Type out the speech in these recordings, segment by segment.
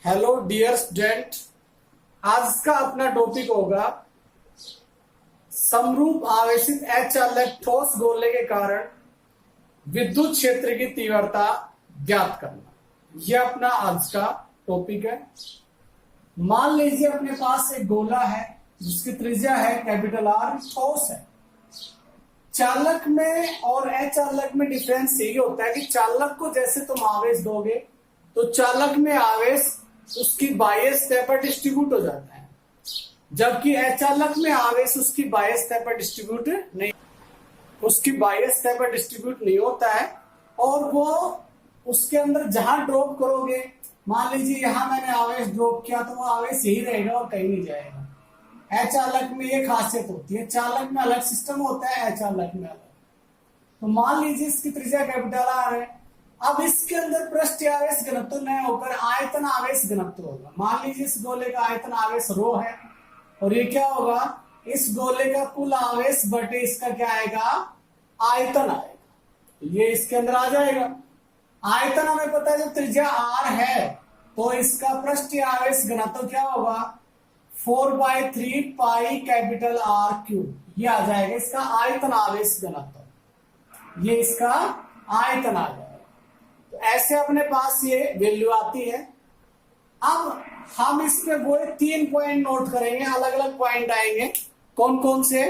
Hello dear student. आज का अपना टॉपिक होगा समरूप आवेशित अचालक ठोस गोले के कारण विद्युत क्षेत्र की तीव्रता ज्ञात करना। यह अपना आज का टॉपिक है। मान लीजिए अपने पास एक गोला है जिसकी त्रिज्या है कैपिटल आर, ठोस है। चालक में और अचालक में डिफरेंस यही होता है कि चालक को जैसे तुम आवेश दोगे तो चालक में आवेश उसकी बाह्य सतह पर डिस्ट्रीब्यूट हो जाता है, जबकि अचालक में आवेश उसकी बाह्य सतह पर डिस्ट्रीब्यूट नहीं होता है। और वो उसके अंदर जहां ड्रॉप करोगे, मान लीजिए यहां मैंने आवेश ड्रॉप किया तो वो आवेश यही रहेगा और कहीं नहीं जाएगा। अचालक में ये खासियत होती है, चालक में अलग सिस्टम होता है, अचालक में अलग। तो मान लीजिए इसकी त्रिज्या कैपिटल आर है। अब इसके अंदर पृष्ठ आवेश घनत्व न होकर आयतन आवेश घनत्व होगा। मान लीजिए इस गोले का आयतन आवेश रो है और ये क्या होगा, इस गोले का कुल आवेश बटे इसका क्या आएगा, आयतन आएगा। ये इसके अंदर आ जाएगा। आयतन हमें पता है जब त्रिज्या आर है तो इसका पृष्ठ आवेश घनत्व क्या होगा, 4/3 पाई कैपिटल आर क्यूब। ये आ जाएगा इसका आयतन आवेश घनत्व, ये इसका आयतन आ जाएगा। तो ऐसे अपने पास ये वैल्यू आती है। अब हम इसमें वो 3 पॉइंट नोट करेंगे, अलग अलग पॉइंट आएंगे। कौन कौन से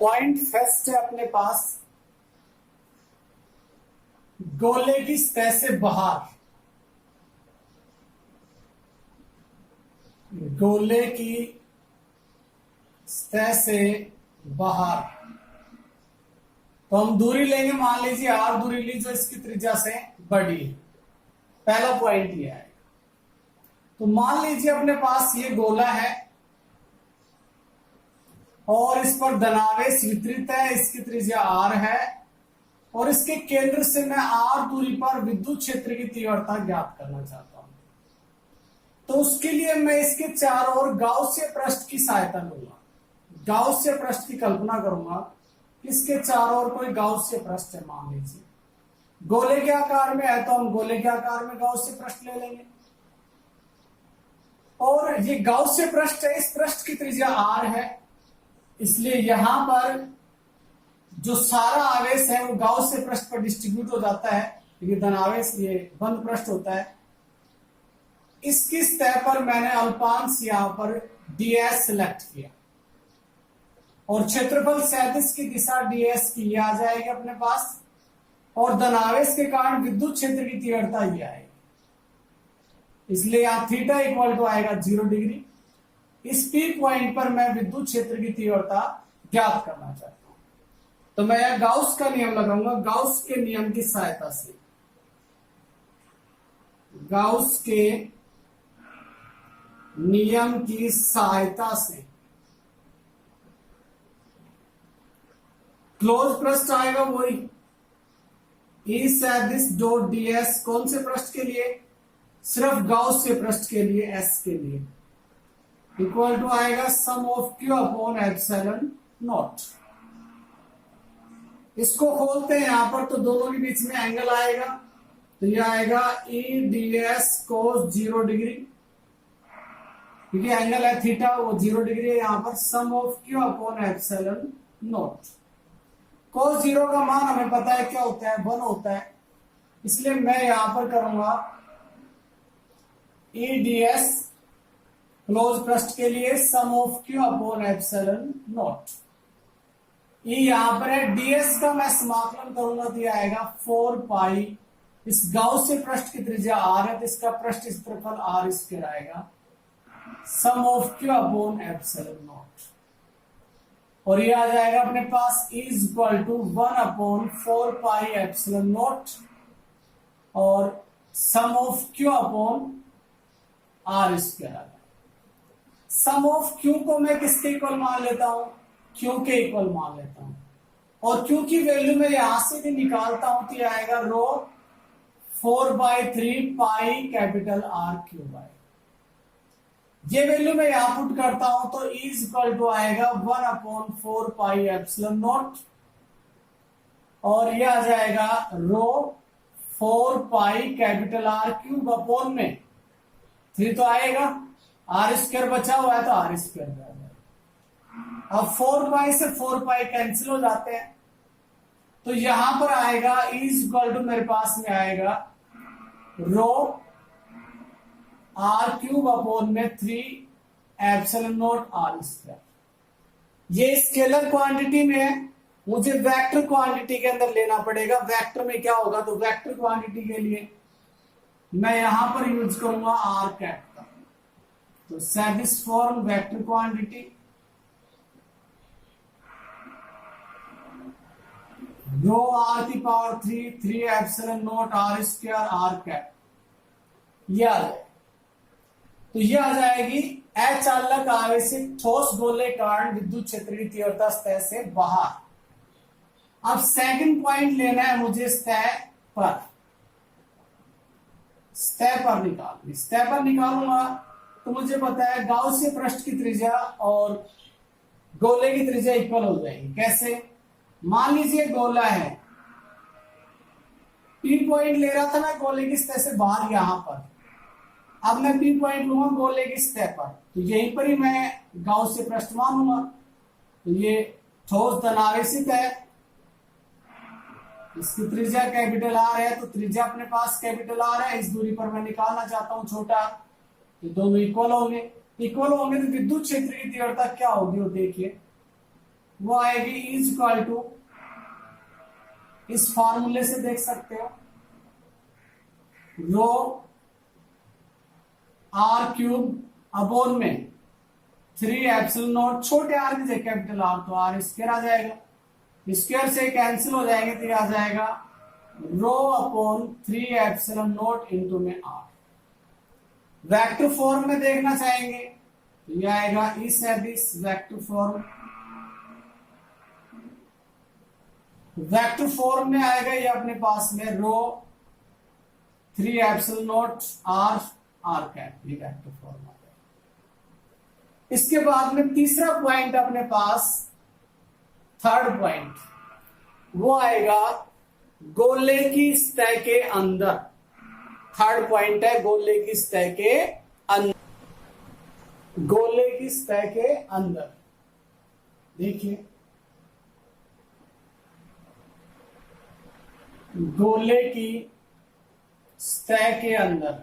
पॉइंट? फर्स्ट है अपने पास गोले की सतह से बाहर, गोले की सतह से बाहर। तो हम दूरी लेंगे, मान लीजिए आर दूरी ली जो इसकी त्रिज्या से बड़ी है। पहला पॉइंट ये है। तो मान लीजिए अपने पास ये गोला है और इस पर धनावेश वितरित है, इसकी त्रिज्या आर है और इसके केंद्र से मैं आर दूरी पर विद्युत क्षेत्र की तीव्रता ज्ञात करना चाहता हूं। तो उसके लिए मैं इसके चारों ओर गाउसीय पृष्ठ की सहायता लूंगा। गाउसीय पृष्ठ की कल्पना करूंगा। इसके चारों ओर कोई गाउसीय पृष्ठ है, मान लीजिए गोले के आकार में है तो हम गोले के आकार में गाउसीय पृष्ठ ले लेंगे। और ये गाउसीय पृष्ठ है, इस पृष्ठ की त्रिज्या आर है, इसलिए यहां पर जो सारा आवेश है वो गाउसीय पृष्ठ पर डिस्ट्रीब्यूट हो जाता है। ये धनावेश, ये बंद पृष्ठ होता है। इसकी सतह पर मैंने अल्पांश यहां पर ds सिलेक्ट किया और क्षेत्रफल सदिश की दिशा ds की ये आ जाएगी अपने पास। और धनावेश के कारण विद्युत क्षेत्र की तीव्रता ये आएगी, इसलिए यहां थीटा इक्वल टू आएगा 0 डिग्री। इस पी पॉइंट पर मैं विद्युत क्षेत्र की तीव्रता ज्ञात करना चाहता हूं। तो मैं यहां गाउस का नियम लगाऊंगा। गाउस के नियम की सहायता से, गाउस के नियम की सहायता से क्लोज पृष्ठ आएगा वही ई सदिश डॉट ds। कौन से पृष्ठ के लिए? सिर्फ गाउसीय पृष्ठ के लिए, s के लिए, इक्वल टू आएगा sum of q upon epsilon naught. इसको खोलते हैं यहां पर तो दोनों के बीच में एंगल आएगा, तो ये आएगा e ds cos 0 डिग्री, क्योंकि एंगल है थीटा वो 0 डिग्री है। यहां पर sum of q upon epsilon naught. cos 0 का मान हमें पता है क्या होता है, 1 होता है, इसलिए मैं यहां पर करूंगा ई ds क्लोज पृष्ठ के लिए sum of q upon epsilon naught. E यहां पर है, ds का मैं समाकलन करूंगा तो यह आएगा 4 पाई। इस गाउसीय पृष्ठ की त्रिज्या r है तो इसका पृष्ठ क्षेत्रफल r स्क्वायर आएगा, sum of q upon epsilon naught. और ये आ जाएगा अपने पास is equal to 1 upon 4 pi epsilon naught और sum of q upon r square आ जाएगा। सम ऑफ q को मैं किसके इक्वल मान लेता हूं, q के इक्वल मान लेता हूं। और q की वैल्यू में यहां से भी निकालता हूं तो ये आएगा रो 4/3 पाई कैपिटल R क्यूब आएगा। ये वैल्यू मैं यहां पुट करता हूं तो इज इक्वल टू आएगा 1 अपॉन 4 पाई एप्सिलॉन नॉट और ये आ जाएगा रो 4 pi capital R cube upon में 3 तो आएगा, आर स्क्वायर बचा हुआ है तो आर स्क्वायर आ जाएगा। अब 4 पाई से 4 पाई कैंसिल हो जाते हैं, तो यहां पर आएगा इज इक्वल टू मेरे पास में आएगा रो आर क्यूब अपॉन में 3 एप्सिलॉन नॉट आर स्क्वायर। ये स्केलर क्वांटिटी में है, मुझे वेक्टर क्वांटिटी के अंदर लेना पड़ेगा। वेक्टर में क्या होगा, तो वेक्टर क्वांटिटी के लिए मैं यहां पर यूज करूंगा आर कैप का। तो set this form vector quantity rho R की power 3 epsilon not R square R cap, ये आ जाए। तो ये आ जाएगी अचालक आवेशित ठोस गोले कारण विद्युत क्षेत्र की तीव्रता सतह से बाहर। अब सेकंड पॉइंट लेना है मुझे सतह पर। सतह पर निकालनी, सतह पर निकालूंगा तो मुझे पता है गाउसीय पृष्ठ की त्रिज्या और गोले की त्रिज्या इक्वल हो जाएगी। कैसे, मान लीजिए गोला है, पी पॉइंट ले रहा था मैं गोले की सतह से बाहर यहां पर, अब मैं पी पॉइंट लूंगा गोले की सतह पर, तो यहीं पर ही मैं गाउसीय पृष्ठ मानूंगा। तो ये ठोस धनावेशित है, इसकी त्रिज्या कैपिटल आर है, तो त्रिज्या अपने पास कैपिटल आर है, इस दूरी पर मैं निकालना चाहता हूं छोटा, तो दोनों इक्वल होंगे। इक्वल होंगे तो विद्युत क्षेत्र की तीव्रता क्या होगी, वो देखिए, वो आएगी इज इक्वल टू, इस फार्मूले से देख सकते हो, रो आर क्यूब अपॉन में 3 एप्सिलॉन नॉट, छोटे आर की जगह कैपिटल आर, तो आर स्क्वायर आ जाएगा, स्क्वायर से कैंसिल हो जाएंगे तो आ जाएगा rho upon 3 epsilon not into में आर। वेक्टर फॉर्म में देखना चाहेंगे तो ये आएगा इस है this vector form. Vector form में आएगा ये अपने पास में rho 3 epsilon not R R cap, ये वेक्टर फॉर्म आ गया। इसके बाद में तीसरा पॉइंट अपने पास, थर्ड पॉइंट, वो आएगा गोले की सतह के अंदर। थर्ड पॉइंट है गोले की सतह के अंदर, गोले की सतह के अंदर। देखिए गोले की सतह के अंदर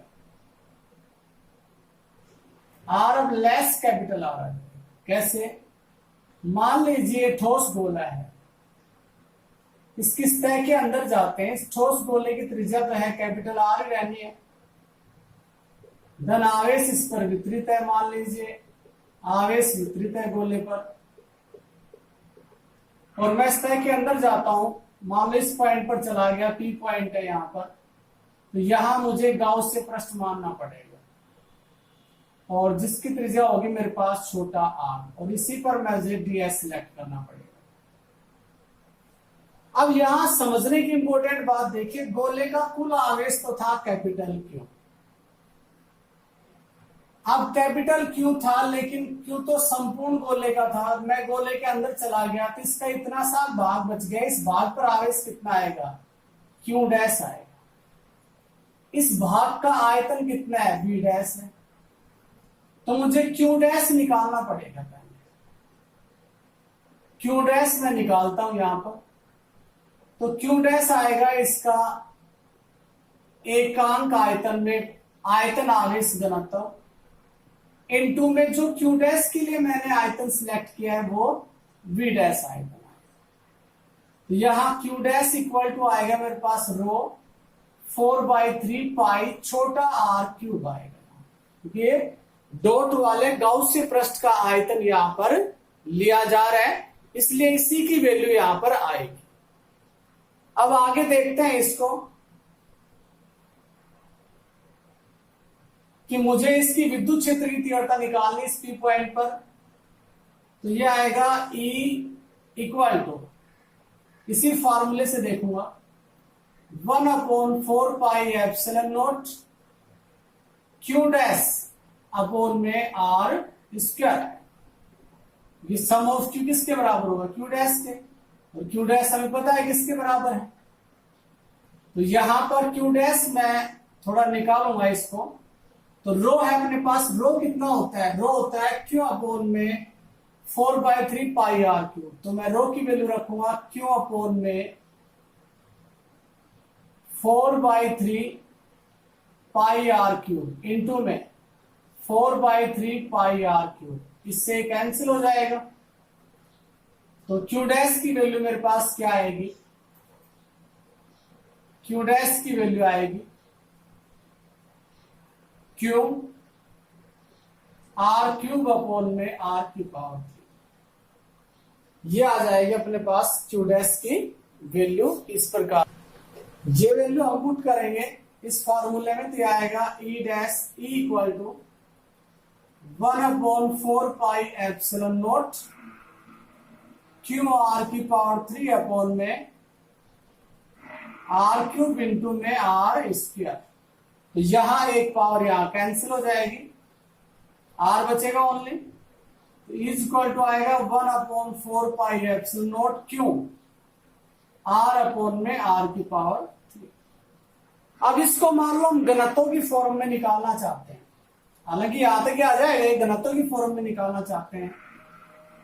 आर अब लेस कैपिटल आ रहा है। कैसे, मान लीजिए ठोस गोला है, इसकी सतह के अंदर जाते हैं, इस ठोस गोले की त्रिज्या तो है कैपिटल आर ही रहनी है, धन आवेश इस पर वितरित है, मान लीजिए आवेश वितरित है गोले पर, और मैं सतह के अंदर जाता हूं, मान लो इस पॉइंट पर चला गया, पी पॉइंट है यहां पर, तो यहां मुझे गाउस पृष्ठ मानना पड़ेगा, और जिसकी त्रिज्या होगी मेरे पास छोटा आर, और इसी पर मुझे डीएस सिलेक्ट करना पड़ेगा। अब यहां समझने की इंपॉर्टेंट बात देखिए, गोले का कुल आवेश तो था कैपिटल क्यू। अब कैपिटल क्यू था, लेकिन क्यू तो संपूर्ण गोले का था, मैं गोले के अंदर चला गया तो इसका इतना सा भाग बच गया, इस भाग पर आवेश कितना आएगा, क्यू डैश आएगा। इस भाग का आयतन कितना है, बी डैश है, तो मुझे क्यू डैश निकालना पड़ेगा पहले। क्यू डैश मैं निकालता हूं यहां पर, तो क्यू डैश आएगा इसका एकांक आयतन में आयतन आवेश घनत्व इनटू में जो क्यू डैश के लिए मैंने आयतन सिलेक्ट किया है वो वी डैश आयतन आएगा। तो यहां क्यू डैश इक्वल टू आएगा मेरे पास रो 4/3 पाई छोटा आर क्यूब आएगा। ये डॉट वाले गाउसीय पृष्ठ का आयतन यहां पर लिया जा रहा है, इसलिए इसी की वैल्यू यहां पर आएगी। अब आगे देखते हैं इसको कि मुझे इसकी विद्युत क्षेत्र की तीव्रता निकालनी इस पी पॉइंट पर, तो ये आएगा E इक्वल टू, इसी फॉर्मूले से देखूंगा 1/4 pi epsilon not Q dash upon में आर स्क्वायर। ये सम ऑफ क्यू किसके बराबर होगा, क्यू डैश के, और क्यू डैश हमें पता है किसके बराबर है। तो यहां पर क्यू डैश मैं थोड़ा निकालूंगा इसको, तो रो है अपने पास, रो कितना होता है, रो होता है क्यू अपोन में 4/3 पाई आर क्यूब। तो मैं रो की वैल्यू रखूंगा क्यू अपोन में 4/3 पाई आर क्यूब इंटू में 4/3 पाई आर क्यूब, इससे कैंसिल हो जाएगा। तो क्यू डैश की वैल्यू मेरे पास क्या आएगी, क्यू डैश की वैल्यू आएगी क्यू आर क्यूब अपॉन में आर की पावर 3। ये आ जाएगी अपने पास क्यू डैश की वैल्यू इस प्रकार। ये वैल्यू हम पुट करेंगे इस फॉर्मूले में, तो ये आएगा E dash E equal to 1/4 pi epsilon not q R की पावर 3 अपॉन में आर क्यूब इंटू में आर स्क्वायर। तो यहां एक पावर यहां कैंसिल हो जाएगी, आर बचेगा ओनली, तो इज इक्वल टू आएगा 1/4 pi epsilon not q are upon में आर की पावर 3। अब इसको मान लो हम घनत्वों की फॉर्म में निकालना चाहते हैं, हालांकि यहां तक आ जाएगा, घनत्वों की फॉर्म में निकालना चाहते हैं,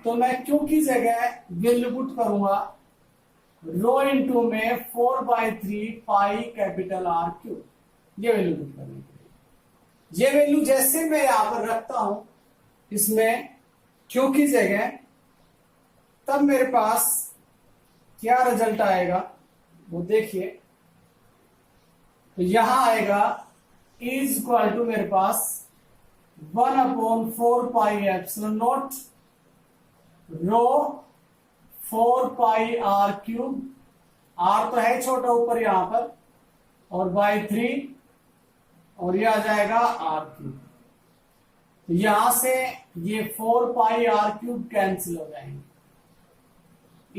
तो मैं क्यू की जगह वैल्यू पुट करूंगा रो इंटू में 4/3 पाई कैपिटल आर क्यूब। ये वैल्यू पुट करने के लिए, ये वैल्यू जैसे मैं यहां पर रखता हूं इसमें क्यू की जगह, तब मेरे पास क्या रिजल्ट आएगा वो देखिए। तो यहां आएगा इज इक्वल टू मेरे पास 1/4 pi epsilon not rho 4 pi R cube, R तो है छोटा ऊपर यहां पर, और बाई 3, और ये आ जाएगा आर क्यूब। तो यहां से ये 4 पाई आर क्यूब कैंसिल हो जाएंगे,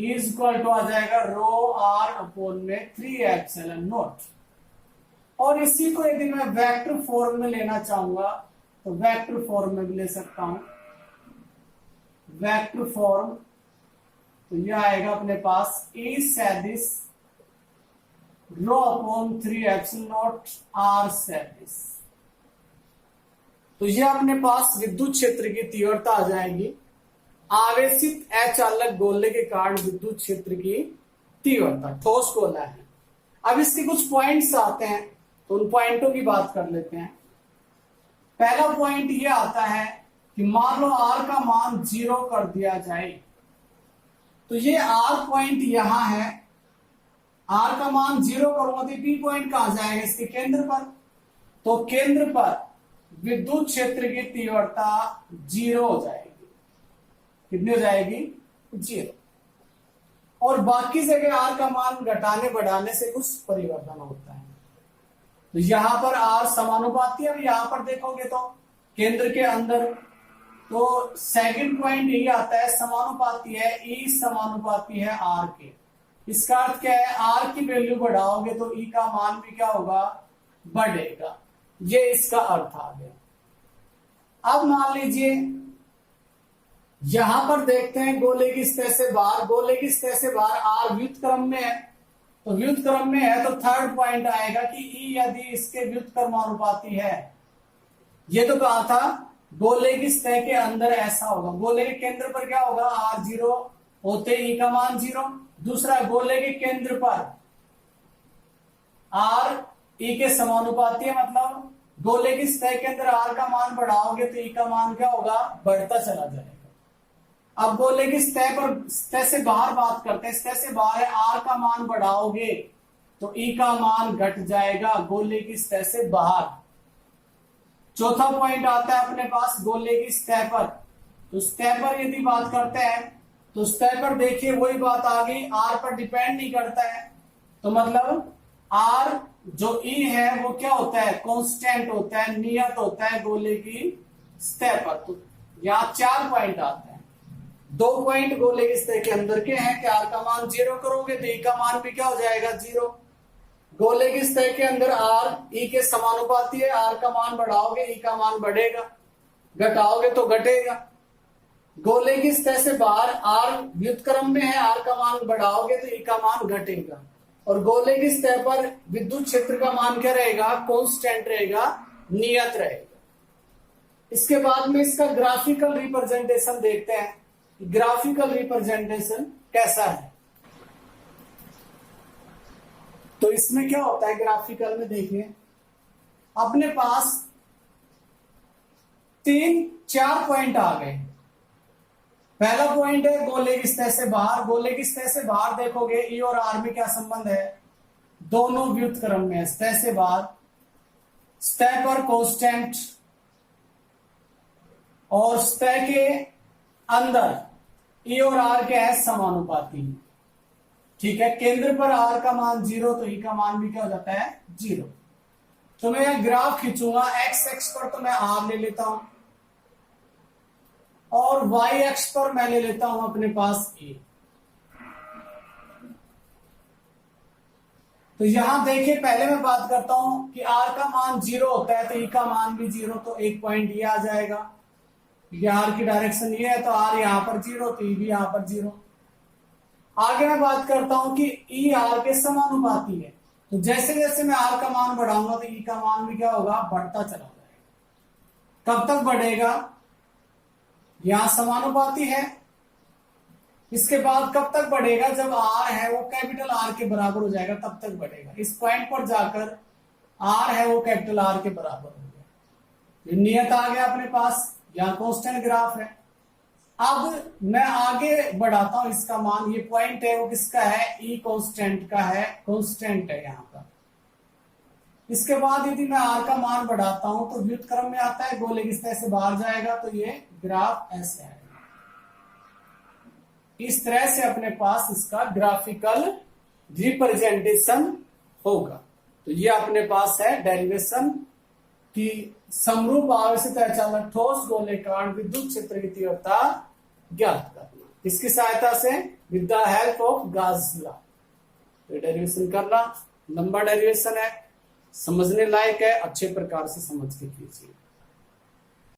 इज इक्वल टू आ जाएगा रो आर अपॉन में 3 एप्सिलॉन नॉट। और इसी को यदि मैं वेक्टर फॉर्म में लेना चाहूंगा तो वेक्टर फॉर्म में भी ले सकता हूं, वेक्टर फॉर्म। तो यह आएगा अपने पास ई सैदिस rho upon 3 epsilon not R सैदिस। तो यह अपने पास विद्युत क्षेत्र की तीव्रता आ जाएगी, आवेशित अचालक गोले के कारण विद्युत क्षेत्र की तीव्रता, ठोस गोला है। अब इसके कुछ पॉइंट्स आते हैं, तो उन पॉइंटों की बात कर लेते हैं। पहला पॉइंट यह आता है कि मान लो आर का मान 0 कर दिया जाए, तो ये आर पॉइंट यहां है, आर का मान 0 करूंगा तो पी पॉइंट कहां जाएगा, इसके केंद्र पर। तो केंद्र पर विद्युत क्षेत्र की तीव्रता 0 हो जाएगी, कितनी हो जाएगी, 0। और बाकी जगह आर का मान घटाने बढ़ाने से कुछ परिवर्तन होता है। तो यहां पर आर समानुपाती है, अब यहां पर देखोगे तो केंद्र के अंदर, तो सेकंड पॉइंट यही आता है, समानुपाती है, ई समानुपाती है आर के। इसका अर्थ क्या है, आर की वैल्यू बढ़ाओगे तो ई का मान भी क्या होगा, बढ़ेगा। ये इसका अर्थ आ गया। अब मान लीजिए यहां पर देखते हैं गोले की सतह से बाहर, गोले की सतह से बाहर आर व्युत्क्रम में है, तो व्युत्क्रम में है तो थर्ड पॉइंट आएगा कि ई यदि इसके व्युत्क्रमानुपाती है। ये तो कहा था गोले की सतह के अंदर ऐसा होगा, गोले के केंद्र पर क्या होगा, आर 0 होते ई का मान 0। दूसरा, गोले के केंद्र पर आर ई के समानुपाती है, मतलब गोले की सतह के अंदर आर का मान बढ़ाओगे तो ई का मान क्या होगा, बढ़ता चला जाएगा। अब गोले की सतह से बाहर बात करते हैं, सतह से बाहर है, आर का मान बढ़ाओगे तो ई का मान घट जाएगा गोले की सतह से बाहर। चौथा पॉइंट आता है अपने पास गोले की सतह पर, तो सतह पर यदि बात करते हैं तो सतह पर देखिए वही बात आ गई, आर पर डिपेंड नहीं करता है, तो मतलब आर जो ई है वो क्या होता है, कांस्टेंट होता है, नियत होता है गोले की सतह पर। तो यहाँ 4 पॉइंट आते हैं, 2 पॉइंट गोले की सतह के अंदर के हैं कि आर का मान 0 करोगे तो ई का मान भी क्या हो जाएगा, 0। गोले की सतह के अंदर आर ई के समानुपाती है, आर का मान बढ़ाओगे ई का मान बढ़ेगा, घटाओगे तो घटेगा। गोले की सतह से बाहर आर व्युत्क्रम में है, आर का मान बढ़ाओगे तो ई का मान घटेगा। और गोले की सतह पर विद्युत क्षेत्र का मान क्या रहेगा, कांस्टेंट रहेगा, नियत रहेगा। इसके बाद में इसका ग्राफिकल रिप्रेजेंटेशन देखते हैं। ग्राफिकल रिप्रेजेंटेशन कैसा है, तो इसमें क्या होता है ग्राफिकल में, देखिए अपने पास 3-4 पॉइंट आ गए। पहला पॉइंट है गोले की सतह से बाहर। गोले की सतह से बाहर देखोगे ई और आर में क्या संबंध है, दोनों व्युत्क्रम में है। सतह से बाहर, सतह पर कांस्टेंट और सतह के अंदर ई और आर क्या है, समानुपाती। ठीक है, केंद्र पर आर का मान 0 तो ई का मान भी क्या हो जाता है 0। तो मैं यह ग्राफ खींचूंगा, एक्स एक्स पर तो मैं आर ले लेता हूं और वाई एक्स पर मैं ले लेता हूं अपने पास ए। तो यहां देखिए पहले मैं बात करता हूं कि आर का मान 0 होता है तो ई का मान भी 0, तो एक पॉइंट ये आ जाएगा। ये आर की डायरेक्शन ये है तो आर यहां पर 0 तो ई भी यहां पर 0। आगे मैं बात करता हूं कि ई आर के समानुपाती है, तो जैसे जैसे मैं आर का मान बढ़ाऊंगा तो ई का मान भी क्या होगा, बढ़ता चला जाएगा। कब तक बढ़ेगा, यहां समानुपाती है। इसके बाद कब तक बढ़ेगा, जब आर है वो कैपिटल आर के बराबर हो जाएगा तब तक बढ़ेगा। इस पॉइंट पर जाकर आर है वो कैपिटल आर के बराबर हो गया। नियत आ गया अपने पास, यहां कांस्टेंट ग्राफ है। अब मैं आगे बढ़ाता हूं इसका मान, ये पॉइंट है वो किसका है, ई कांस्टेंट का है, कांस्टेंट है यहां पर। इसके बाद यदि मैं आर का मान बढ़ाता हूं तो व्युत्क्रम में आता है, गोले की सतह से बाहर जाएगा तो ये ग्राफ ऐसे आएगा। इस तरह से अपने पास इसका ग्राफिकल रिप्रेजेंटेशन होगा। तो ये अपने पास है डेरिवेशन की समरूप आवेशित अचालक ठोस गोलेकांड विद्युत क्षेत्र की तीव्रता ज्ञात करना, इसकी सहायता से with the help of Gauss law. तो डेरिवेशन करना लंबा डेरिवेशन है, समझने लायक है, अच्छे प्रकार से समझ के कीजिए।